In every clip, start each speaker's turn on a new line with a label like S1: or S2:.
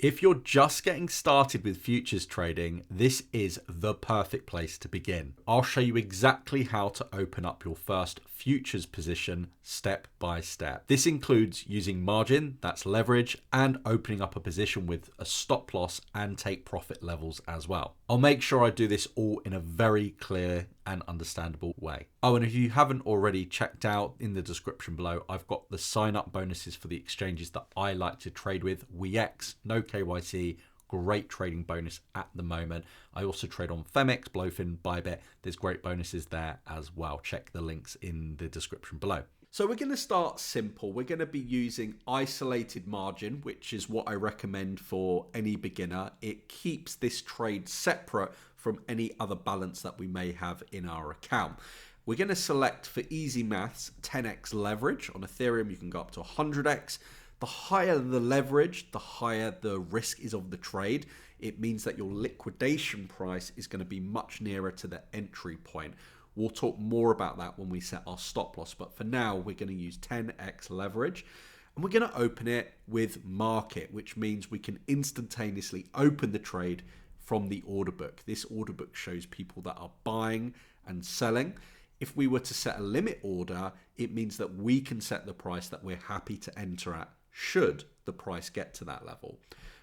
S1: If you're just getting started with futures trading, this is the perfect place to begin. I'll show you exactly how to open up your first futures position step by step. This includes using margin, that's leverage, and opening up a position with a stop loss and take profit levels as well. I'll make sure I do this all in a very clear and understandable way. Oh, and if you haven't already checked out, in the description below, I've got the sign up bonuses for the exchanges that I like to trade with. 𝗕𝗏𝗃, no KYC, great trading bonus at the moment. I also trade on 𝗕𝗵𝗲𝗺𝗺, 𝗪𝗏𝗶𝗺, 𝗪𝗏𝗶. There's great bonuses there as well. Check the links in the description below. So we're going to start simple. We're going to be using isolated margin, which is what I recommend for any beginner. It keeps this trade separate from any other balance that we may have in our account. We're going to select, for easy maths, 10x leverage. On Ethereum, you can go up to 100x. The higher the leverage, the higher the risk is of the trade. It means that your liquidation price is going to be much nearer to the entry point. We'll talk more about that when we set our stop loss, but for now, we're going to use 10x leverage, and we're going to open it with market, which means we can instantaneously open the trade from the order book. This order book shows people that are buying and selling. If we were to set a limit order, it means that we can set the price that we're happy to enter at should the price get to that level.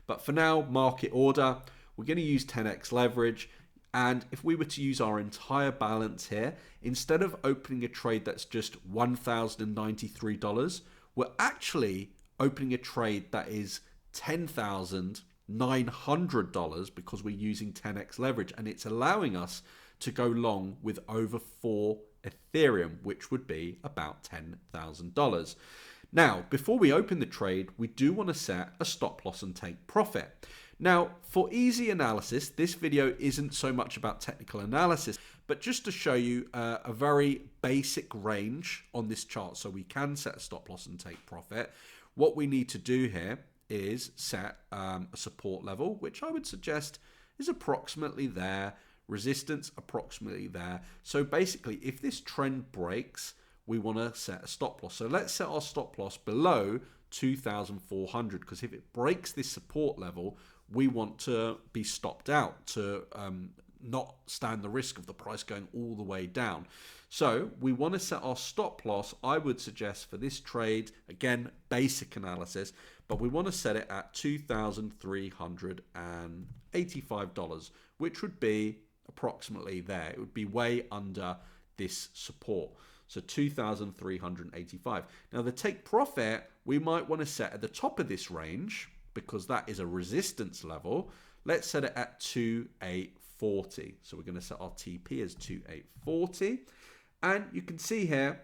S1: But for now, market order, we're going to use 10x leverage. And if we were to use our entire balance here, instead of opening a trade that's just $1,093, we're actually opening a trade that is $10,900 because we're using 10x leverage, and it's allowing us to go long with over 4 Ethereum, which would be about $10,000. Now, before we open the trade, we do want to set a stop loss and take profit. Now, for easy analysis, this video isn't so much about technical analysis, but just to show you a very basic range on this chart so we can set a stop loss and take profit. What we need to do here is set a support level, which I would suggest is approximately there, resistance approximately there. So basically, if this trend breaks, we want to set a stop loss. So let's set our stop loss below 2,400, because if it breaks this support level, we want to be stopped out to not stand the risk of the price going all the way down. So we want to set our stop loss, I would suggest for this trade, again, basic analysis, but we want to set it at $2,385, which would be approximately there. It would be way under this support. So 2,385. Now the take profit, we might want to set at the top of this range because that is a resistance level. Let's set it at 2,840. So we're going to set our TP as 2,840. And you can see here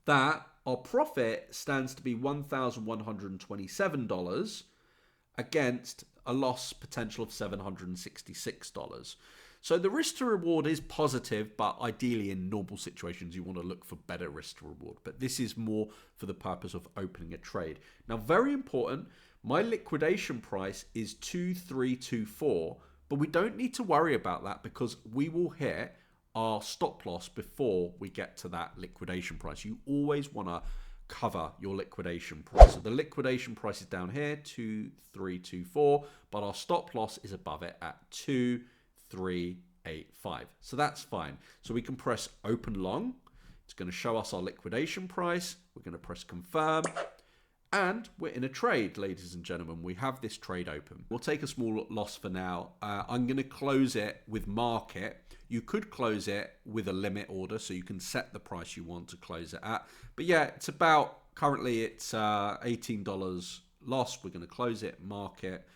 S1: that our profit stands to be $1,127 against a loss potential of $766. So the risk to reward is positive, but ideally in normal situations, you want to look for better risk to reward. But this is more for the purpose of opening a trade. Now, very important, my liquidation price is 2,324, but we don't need to worry about that because we will hit our stop loss before we get to that liquidation price. You always want to cover your liquidation price. So the liquidation price is down here, 2,324, but our stop loss is above it at 2,385. So that's fine. So we can press open long. It's going to show us our liquidation price. We're going to press confirm. And we're in a trade, ladies and gentlemen. We have this trade open. We'll take a small loss for now. I'm going to close it with market. You could close it with a limit order, so you can set the price you want to close it at. But yeah, it's about, currently it's $18 loss. We're going to close it, market,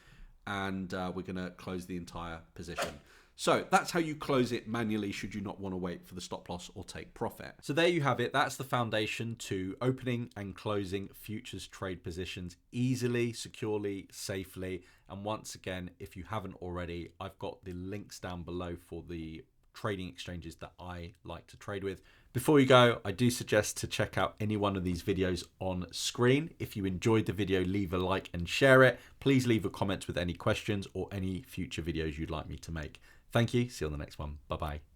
S1: and we're going to close the entire position. So that's how you close it manually should you not want to wait for the stop loss or take profit. So there you have it. That's the foundation to opening and closing futures trade positions easily, securely, safely. And once again, if you haven't already, I've got the links down below for the trading exchanges that I like to trade with. Before you go, I do suggest to check out any one of these videos on screen. If you enjoyed the video, leave a like and share it. Please leave a comment with any questions or any future videos you'd like me to make. Thank you. See you on the next one. Bye-bye.